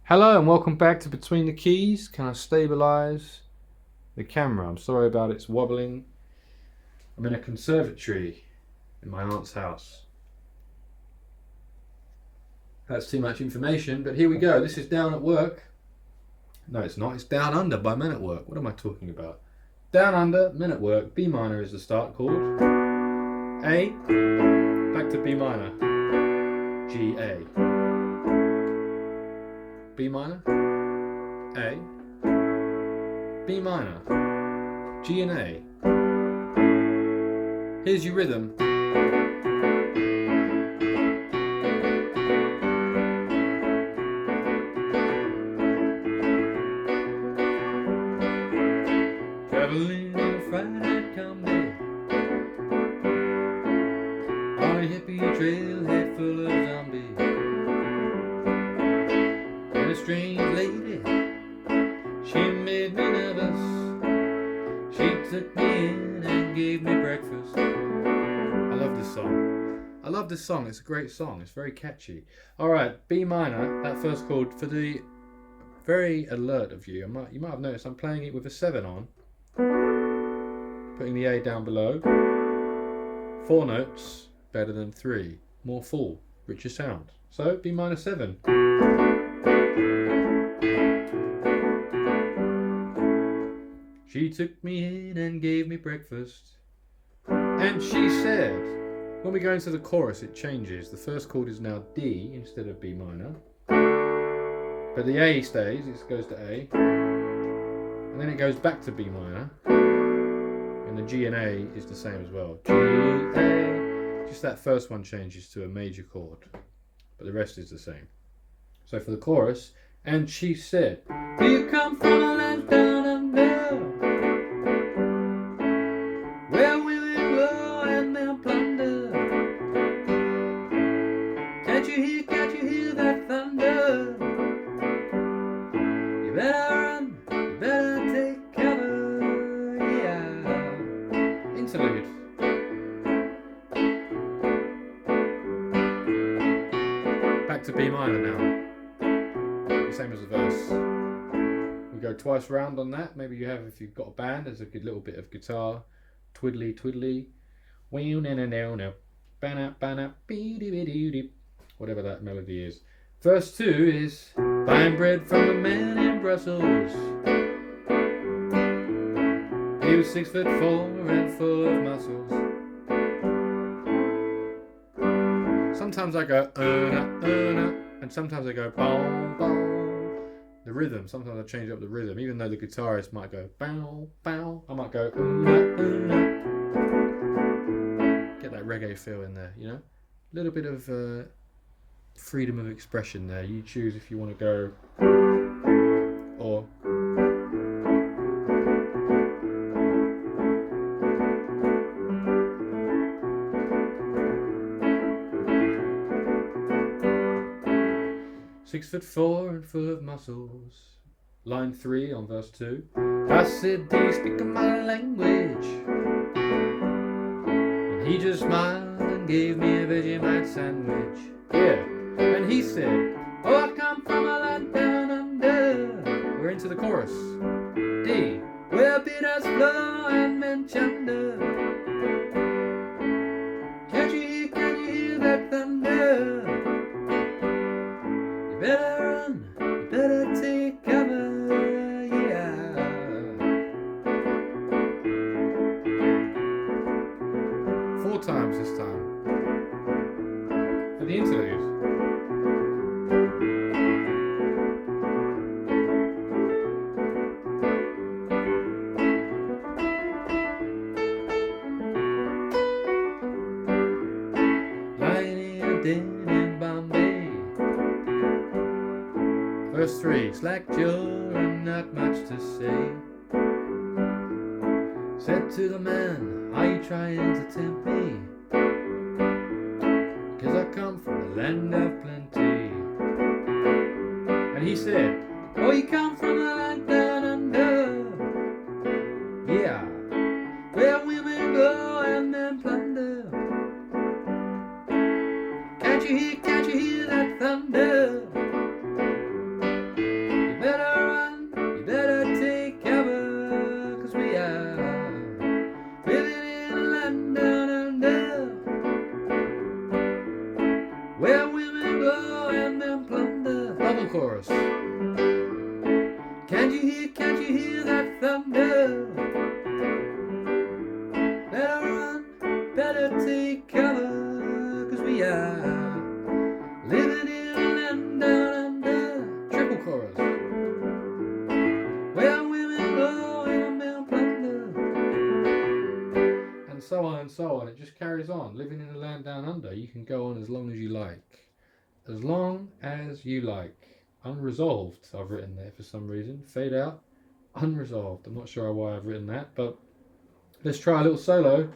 Hello and welcome back to Between the Keys. Can I stabilise the camera? I'm sorry about it's wobbling. I'm in a conservatory in my aunt's house. That's too much information, but here we go. This is Down at Work. No, it's not. It's Down Under by Men at Work. What am I talking about? Down Under, Men at Work. B minor is the start chord. A, back to B minor. G, A. B minor, A, B minor, G and A. Here's your rhythm. Traveling on a Friday comedy on a hippie trailhead full of zombies. And a strange lady, she made me nervous. She took me in and gave me breakfast. I love this song. It's a great song. It's very catchy. Alright, B minor, that first chord. For the very alert of you, you might have noticed I'm playing it with a 7 on. Putting the A down below. 4 notes, better than 3. More full, richer sound. So, B minor 7. She took me in and gave me breakfast. And she said, when we go into the chorus it changes. The first chord is now D instead of B minor. But the A stays, it goes to A. And then it goes back to B minor. And the G and A is the same as well. G, A. Just that first one changes to a major chord. But the rest is the same. So for the chorus, and she said, do you come from a land down under, where women go and men plunder? Can't you hear that thunder? You better run, you better take cover, yeah. Interlude. Back to B minor now. Same as the verse. We go twice round on that. Maybe you have, if you've got a band, there's a good little bit of guitar. Twiddly, twiddly. Whatever that melody is. Verse 2 is buying bread from a man in Brussels. He was 6'4" and full of muscles. Sometimes I go and sometimes I go boom, boom. The rhythm, sometimes I change up the rhythm, even though the guitarist might go bow, bow, I might go get that reggae feel in there, you know? A little bit of freedom of expression there. You choose if you want to go or. 6'4" and full of muscles. Line 3 on verse 2. I said, do you speak my language? And he just smiled and gave me a Vegemite sandwich. Yeah. And he said, oh, I come from a land down under. We're into the chorus. D. Where bitters flow and men chunder. Can you hear that thunder? You better run, you better take cover, yeah. Four times this time. For the interlude. Lying in a den in Bombay. Verse 3, slack jaw and not much to say. Said to the man, are you trying to tempt me? Cause I come from the land of plenty. And he said, oh, you come from the land down under. Yeah, where women go and men plunder. Can't you hear that thunder? Double chorus. Can't you hear that thunder? Better run, better take cover, 'cause we are living in a land down under. Triple chorus. Where women go and men plunder. And so on and so on. It just carries on. Living in a land down under. You can go on as long as you like. As long as you like. Unresolved, I've written there for some reason. Fade out. Unresolved. I'm not sure why I've written that, but let's try a little solo.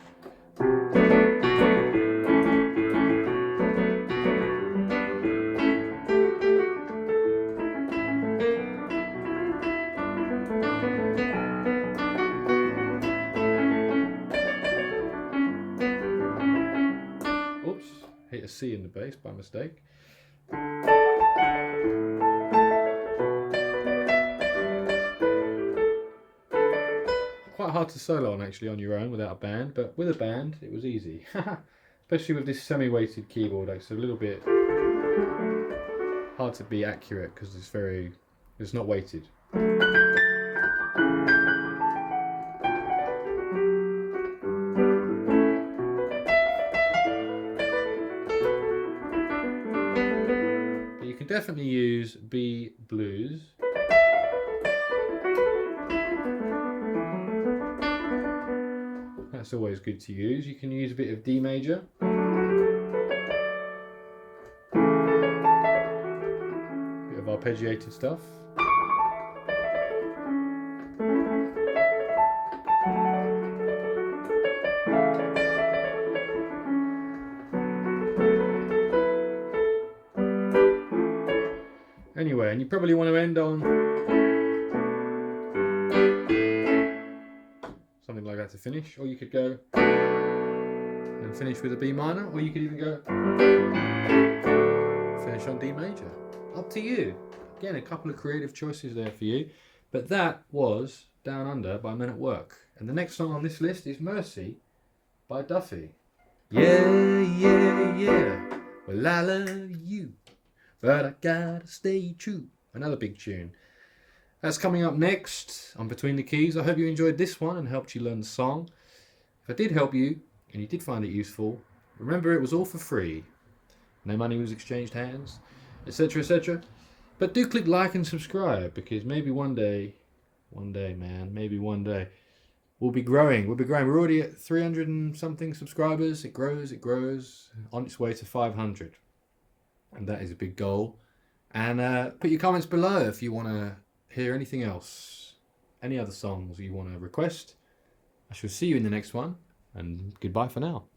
Oops, hit a C in the bass by mistake. Quite hard to solo on actually on your own without a band, but with a band it was easy. Especially with this semi-weighted keyboard, it's a little bit hard to be accurate because it's not weighted. But you can definitely use B blues. That's always good to use. You can use a bit of D major. Bit of arpeggiated stuff. Anyway, and you probably want to end on something like that to finish, or you could go and finish with a B minor, or you could even go finish on D major. Up to you. Again, a couple of creative choices there for you. But that was Down Under by Men at Work. And the next song on this list is Mercy by Duffy. Yeah, yeah, yeah. Well, I love you, but I gotta stay true. Another big tune. That's coming up next on Between the Keys. I hope you enjoyed this one and helped you learn the song. If I did help you and you did find it useful, remember it was all for free. No money was exchanged hands, etc, etc. But do click like and subscribe, because maybe one day, maybe one day, we'll be growing. We're already at 300 and something subscribers. It grows, on its way to 500. And that is a big goal. And put your comments below if you want to hear anything else, any other songs you want to request. I shall see you in the next one, and goodbye for now.